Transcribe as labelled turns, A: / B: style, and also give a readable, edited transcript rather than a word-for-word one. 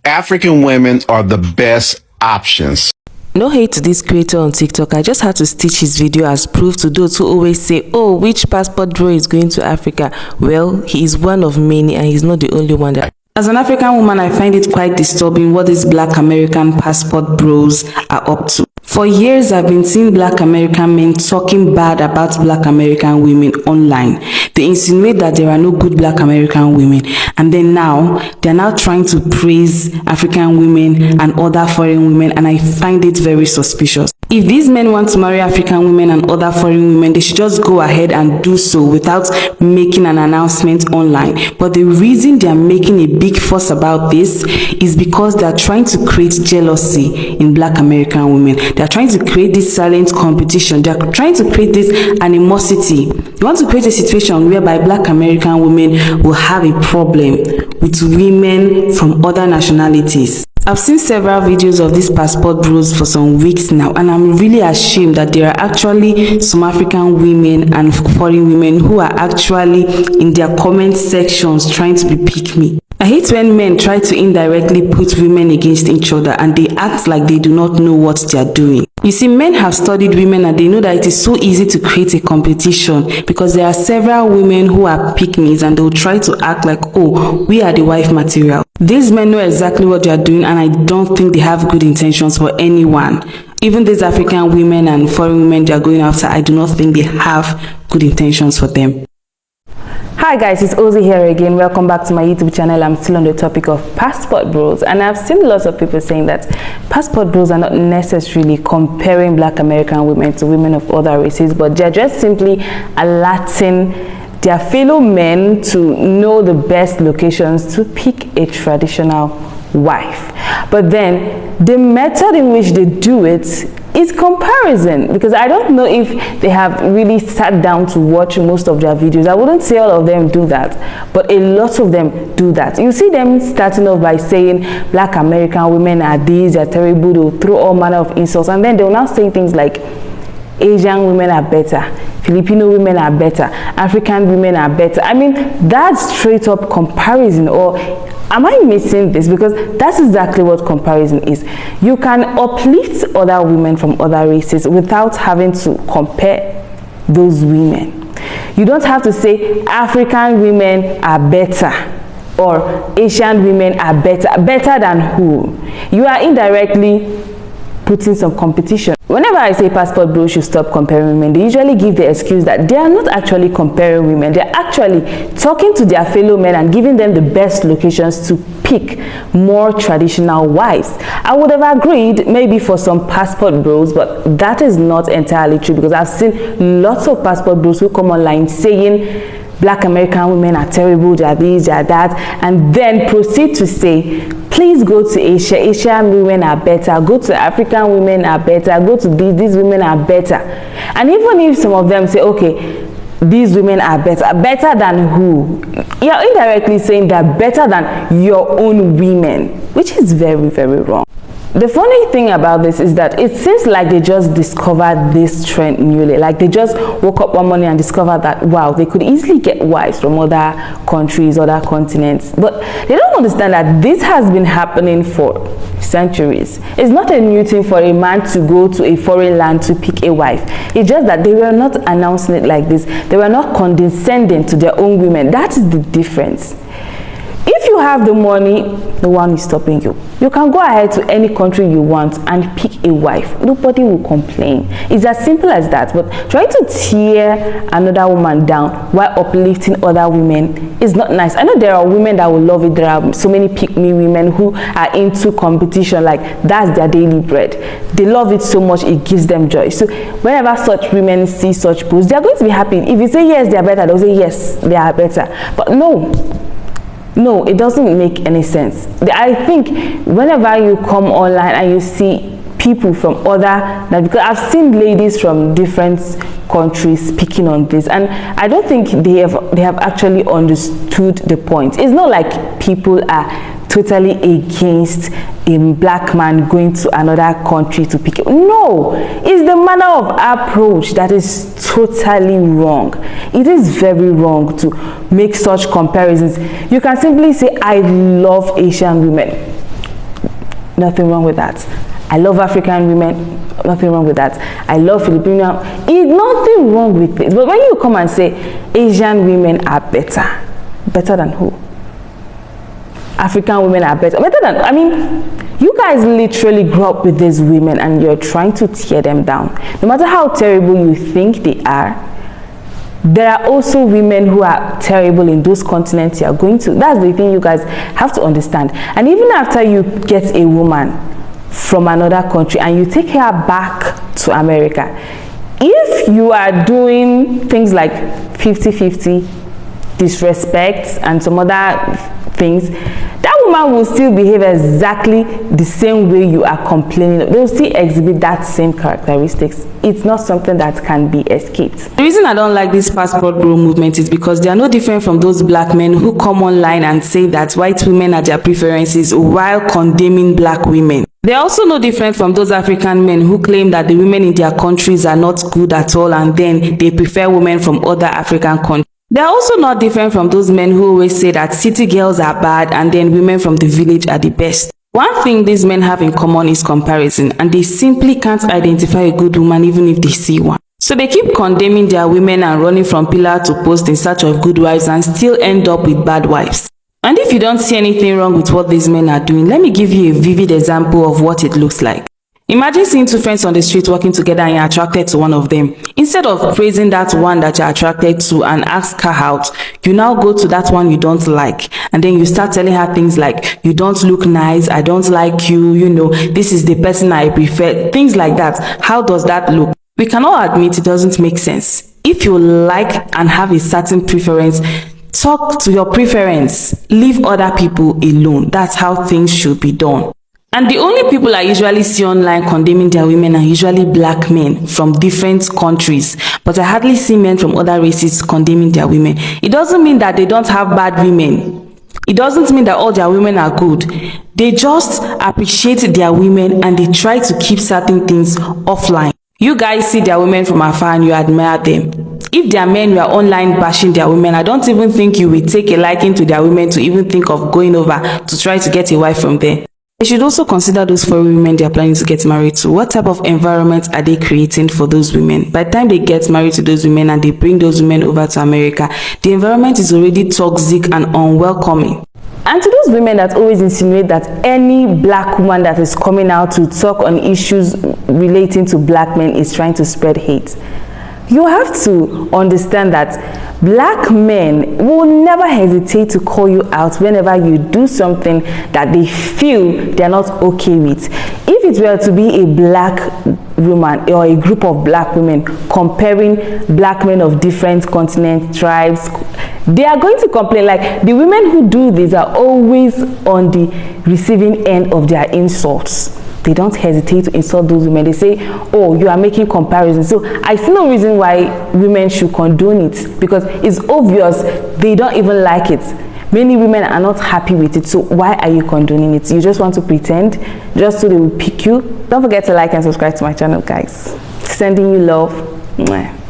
A: African women are the best options.
B: No hate to this creator on TikTok. I just had to stitch his video as proof to those who always say, oh, which passport bro is going to Africa? Well, he is one of many and he's not the only one. As an African woman, I find it quite disturbing what these Black American passport bros are up to. For years, I've been seeing Black American men talking bad about Black American women online. They insinuate that there are no good Black American women. And then now, they're now trying to praise African women and other foreign women, and I find it very suspicious. If these men want to marry African women and other foreign women, they should just go ahead and do so without making an announcement online. But the reason they are making a big fuss about this is because they are trying to create jealousy in Black American women. They are trying to create this silent competition. They are trying to create this animosity. They want to create a situation whereby Black American women will have a problem with women from other nationalities. I've seen several videos of these passport bros for some weeks now, and I'm really ashamed that there are actually some African women and foreign women who are actually in their comment sections trying to be pick-me. I hate when men try to indirectly put women against each other and they act like they do not know what they are doing. You see, men have studied women and they know that it is so easy to create a competition because there are several women who are pick-me's and they'll try to act like, oh, we are the wife material. These men know exactly what they are doing and I don't think they have good intentions for anyone. Even these African women and foreign women they are going after, I do not think they have good intentions for them. Hi guys, it's Ozzy here again. Welcome back to my YouTube channel. I'm still on the topic of passport bros, and I've seen lots of people saying that passport bros are not necessarily comparing Black American women to women of other races, but they're just simply alerting their fellow men to know the best locations to pick a traditional wife. But then the method in which they do it is comparison, because I don't know if they have really sat down to watch most of their videos. I wouldn't say all of them do that, but a lot of them do that. You see them starting off by saying Black American women are these, they're terrible, they'll throw all manner of insults, and then they'll now say things like Asian women are better, Filipino women are better, African women are better. I mean, that's straight up comparison. Or am I missing this? Because that's exactly what comparison is. You can uplift other women from other races without having to compare those women. You don't have to say African women are better or Asian women are better. Better than who? You are indirectly putting some competition. Whenever I say passport bros should stop comparing women, they usually give the excuse that they are not actually comparing women. They're actually talking to their fellow men and giving them the best locations to pick more traditional wives. I would have agreed maybe for some passport bros, but that is not entirely true, because I've seen lots of passport bros who come online saying Black American women are terrible, they are this, they are that, and then proceed to say, please go to Asia, Asian women are better, go to African women are better, go to these women are better. And even if some of them say, okay, these women are better, better than who? You're indirectly saying they're better than your own women, which is very, very wrong. The funny thing about this is that it seems like they just discovered this trend newly. Like they just woke up one morning and discovered that, wow, they could easily get wives from other countries, other continents. But they don't understand that this has been happening for centuries. It's not a new thing for a man to go to a foreign land to pick a wife. It's just that they were not announcing it like this. They were not condescending to their own women. That is the difference. If you have the money, no one is stopping you. You can go ahead to any country you want and pick a wife. Nobody will complain. It's as simple as that. But trying to tear another woman down while uplifting other women is not nice. I know there are women that will love it. There are so many pick-me women who are into competition, like that's their daily bread. They love it so much, it gives them joy. So whenever such women see such posts, they are going to be happy. If you say yes, they are better, they'll say yes, they are better. But no, it doesn't make any sense. I think whenever you come online and you see people from other, because I've seen ladies from different countries speaking on this, and I don't think they have actually understood the point. It's not like people are totally against a black man going to another country to pick it. No, it's the manner of approach that is totally wrong. It is very wrong to make such comparisons. You can simply say, I love Asian women. Nothing wrong with that. I love African women. Nothing wrong with that. I love Filipino. Nothing wrong with it. But when you come and say Asian women are better than who? African women are better than, I mean, you guys literally grew up with these women and you're trying to tear them down. No matter how terrible you think they are, there are also women who are terrible in those continents you are going to. That's the thing you guys have to understand. And even after you get a woman from another country and you take her back to America, if you are doing things like 50-50 disrespect and some other things, that woman will still behave exactly the same way you are complaining. They will still exhibit that same characteristics. It's not something that can be escaped.
C: The reason I don't like this passport bro movement is because they are no different from those black men who come online and say that white women are their preferences while condemning black women. They are also no different from those African men who claim that the women in their countries are not good at all and then they prefer women from other African countries. They are also not different from those men who always say that city girls are bad and then women from the village are the best. One thing these men have in common is comparison, and they simply can't identify a good woman even if they see one. So they keep condemning their women and running from pillar to post in search of good wives and still end up with bad wives. And if you don't see anything wrong with what these men are doing, let me give you a vivid example of what it looks like. Imagine seeing two friends on the street walking together and you're attracted to one of them. Instead of praising that one that you're attracted to and ask her out, you now go to that one you don't like. And then you start telling her things like, you don't look nice, I don't like you, you know, this is the person I prefer, things like that. How does that look? We can all admit it doesn't make sense. If you like and have a certain preference, talk to your preference. Leave other people alone. That's how things should be done. And the only people I usually see online condemning their women are usually black men from different countries. But I hardly see men from other races condemning their women. It doesn't mean that they don't have bad women. It doesn't mean that all their women are good. They just appreciate their women and they try to keep certain things offline. You guys see their women from afar and you admire them. If their men were online bashing their women, I don't even think you will take a liking to their women to even think of going over to try to get a wife from there. They should also consider those foreign women they are planning to get married to. What type of environment are they creating for those women? By the time they get married to those women and they bring those women over to America, the environment is already toxic and unwelcoming.
B: And to those women that always insinuate that any black woman that is coming out to talk on issues relating to black men is trying to spread hate, you have to understand that black men will never hesitate to call you out whenever you do something that they feel they're not okay with. If it were to be a black woman or a group of black women comparing black men of different continents, tribes, they are going to complain. Like, the women who do this are always on the receiving end of their insults. They don't hesitate to insult those women. They say, oh, you are making comparisons. So I see no reason why women should condone it, because it's obvious they don't even like it. Many women are not happy with it. So why are you condoning it? You just want to pretend just so they will pick you? Don't forget to like and subscribe to my channel, guys. Sending you love. Mwah.